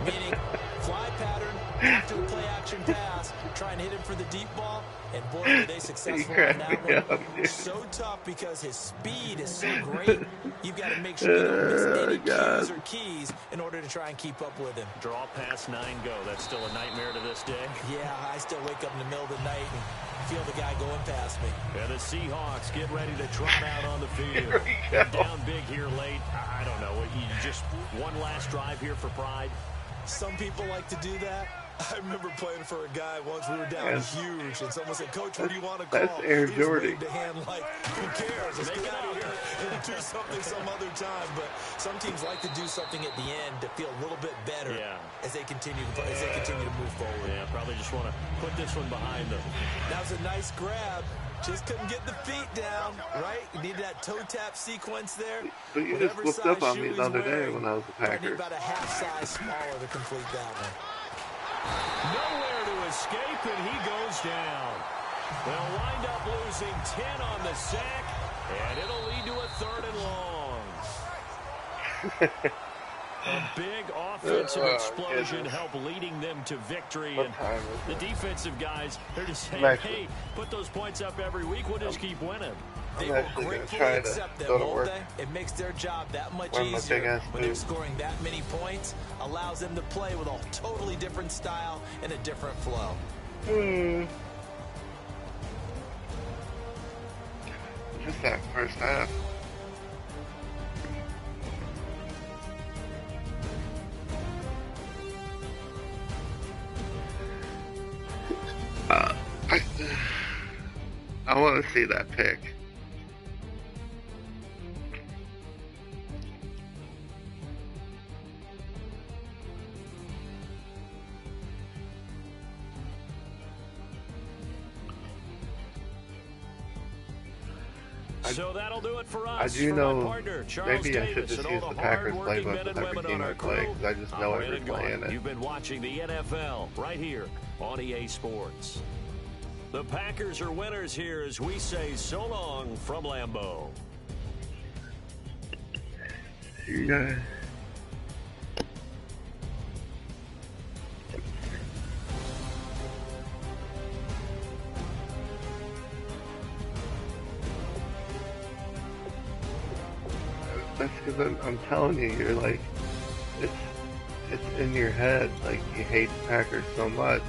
D: meaning fly pattern after a play action pass, try and hit him for the deep ball, and boy, were they successful on that one. So tough because his speed is so great, you've got to make sure you don't miss any cues or keys in order to try and keep up with him.
C: Draw pass 9 go. That's still a nightmare to this day.
D: Yeah, I still wake up in the middle of the night and feel the guy going past me.
C: And the Seahawks get ready to trot out on the field. They're down big here late. I don't know. You just one last drive here for pride.
D: Some people like to do that. I remember playing for a guy once. We were down huge, and someone said, "Coach, what do you want to call?"
A: That's Air Jordan.
D: The hand like, who cares? Let's get out of here and do something some other time. But some teams like to do something at the end to feel a little bit better as they continue to move forward.
C: Yeah, probably just want to put this one behind them.
D: That was a nice grab. Just couldn't get the feet down, right? You needed that toe tap sequence there.
A: But you just flipped up on me the other day when I was a
D: I need
A: Packer.
D: about a half size smaller to complete that one.
C: Nowhere to escape, and he goes down. They'll wind up losing 10 on the sack, and it'll lead to a 3rd and long. A big offensive explosion helped leading them to victory. And the defensive guys, they're just saying, hey, put those points up every week. We'll just keep winning.
D: They will gratefully accept them, won't they? It makes their job that much easier when they're scoring that many points. Allows them to play with a totally different style and a different flow.
A: Just that first half. I want to see that pick.
C: So that'll do it for us.
A: I do know
C: partner,
A: maybe I should just use the Packers playbook with every team I play, because I just know every play in it.
C: You've been watching the NFL right here on EA Sports. The Packers are winners here as we say so long from Lambeau.
A: Yeah. That's because I'm telling you, you're like, it's in your head, like you hate the Packers so much.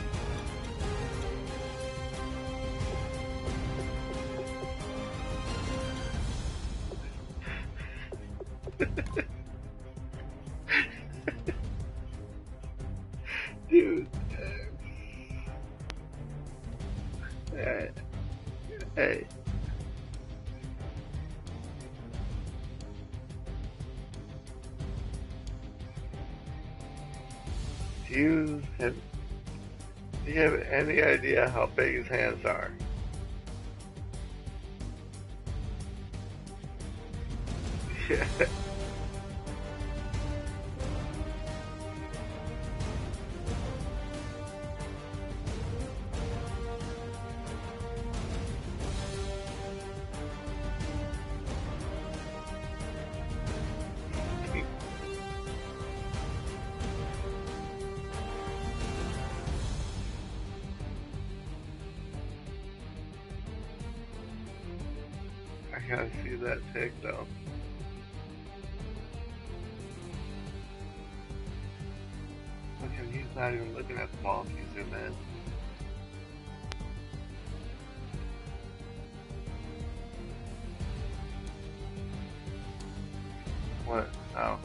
A: Dude. Hey. Do you have any idea how big his hands are? Yeah. I gotta see that pick though. Look, and he's not even looking at the ball if you zoom in. What? Oh.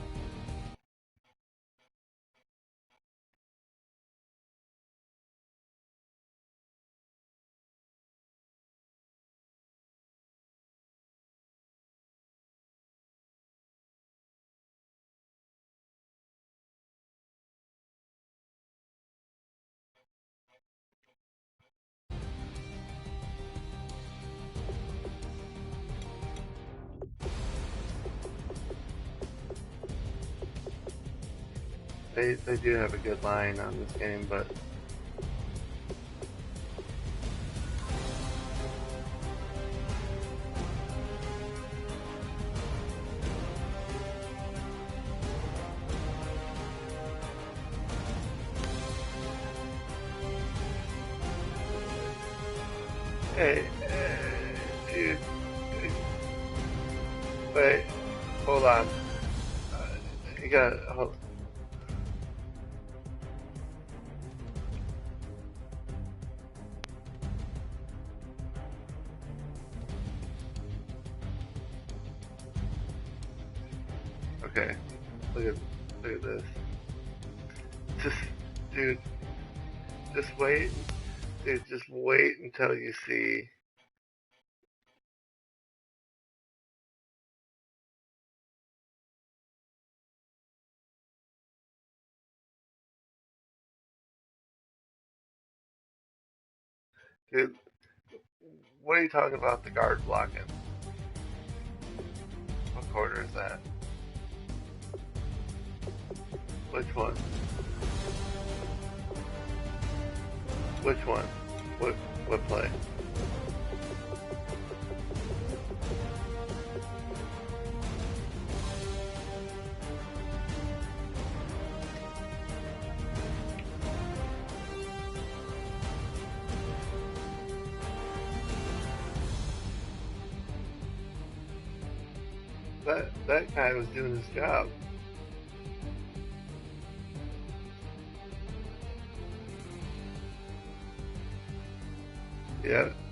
A: they do have a good line on this game, but hey, dude, wait, hold on. You got hold. Okay, look at this. Just, dude, just wait, dude, just wait until you see. Dude, what are you talking about? The guard blocking? What quarter is that? Which one? Which one? What play? That guy was doing his job.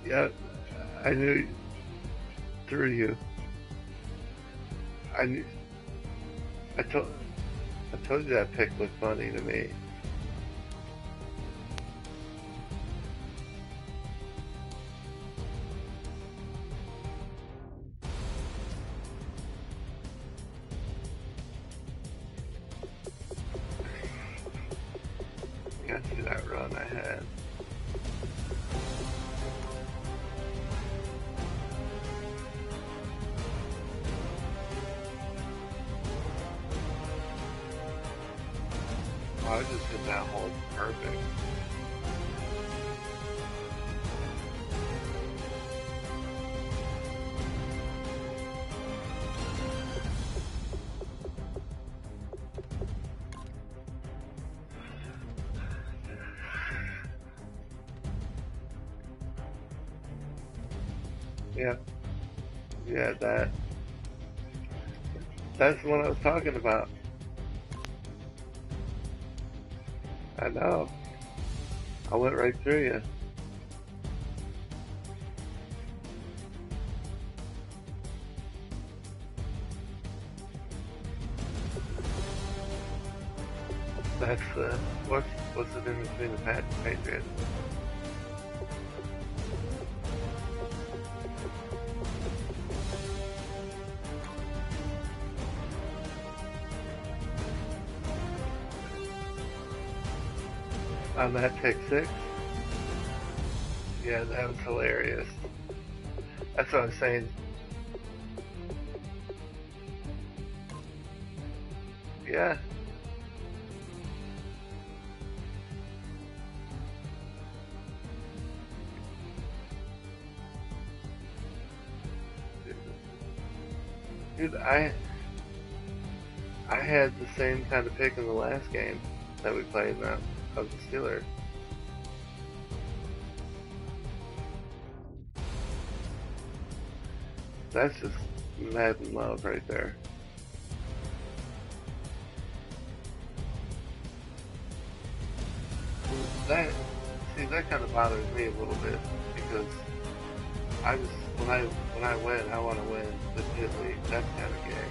A: Yeah, I knew through you. I knew, I told you that pick was funny to me. You gotta see that run I had. Oh, I just hit that hole perfect. Yeah, that's the one I was talking about. I know. I went right through you. That's what's the difference between the Pats and Patriots? On that pick six? Yeah, that was hilarious. That's what I was saying. Yeah. Dude, I had the same kind of pick in the last game that we played now of the Steelers. That's just Madden love right there. That kind of bothers me a little bit because I just when I win, I want to win legitimately. That's kind of gay.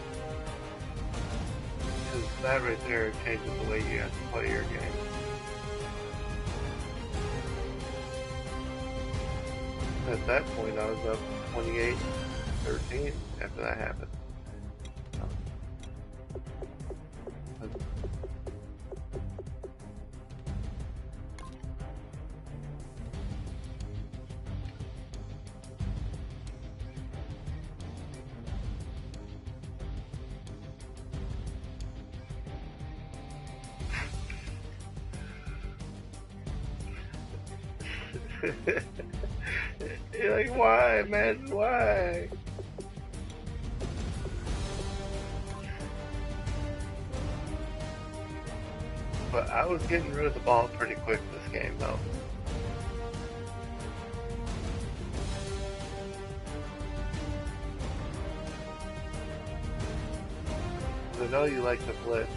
A: Because that right there changes the way you have to play your game. At that point, I was up 28-13 after that happened. You're like, why, man? Why? But I was getting rid of the ball pretty quick this game, though. I know you like the blitz.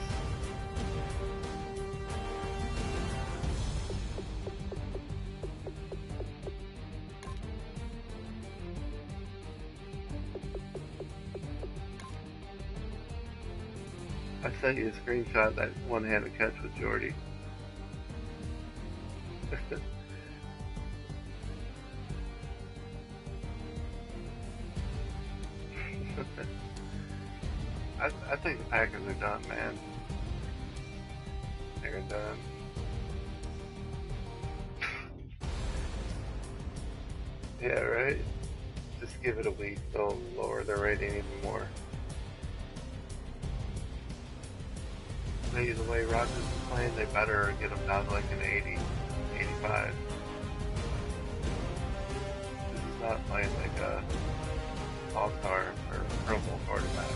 A: I sent you a screenshot of that one-handed catch with Jordy. I think the Packers are done, man. They're done. Yeah, right? Just give it a week, they'll lower their rating even more. Maybe the way Rodgers is playing, they better get him down to like an 80, 85. This is not playing like a all-star or Pro Bowl quarterback.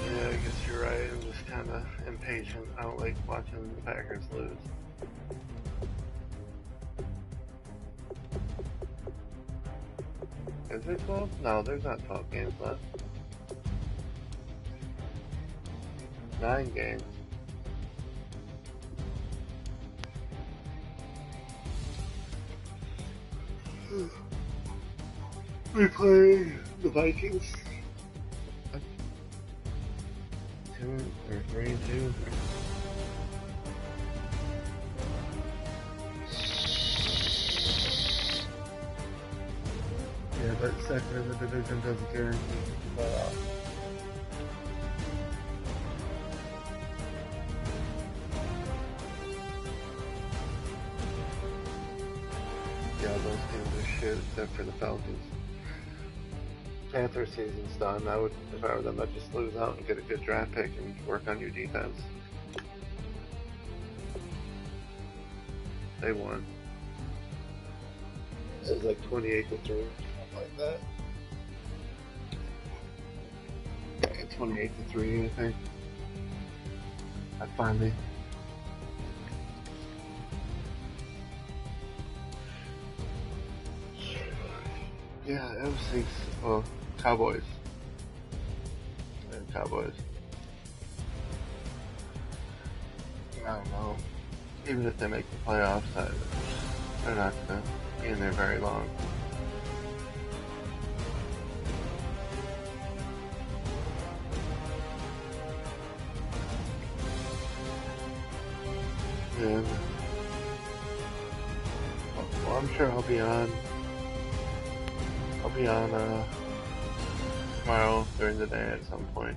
A: Yeah, I guess you're right. I'm just kind of impatient. I don't like watching the Packers lose. Is there 12? No, there's not 12 games left. 9 games. We play the Vikings. 2 or 3-2. Yeah, but second in the division doesn't guarantee playoffs. Yeah, those teams are shit except for the Falcons. Panther season's done. I would, if I were them, I'd just lose out and get a good draft pick and work on your defense. They won. It was like 28-3, something like that. Yeah, 28-3, I think. I finally. Yeah, it was 6. Well, Cowboys. Yeah, Cowboys. I don't know. Even if they make the playoffs, they're not going to be in there very long. Yeah. Well, I'm sure I'll be on tomorrow during the day at some point.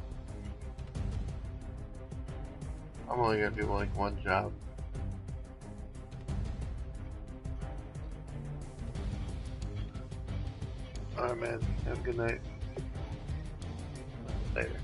A: I'm only gonna do like one job. Alright, man. Have a good night. Later.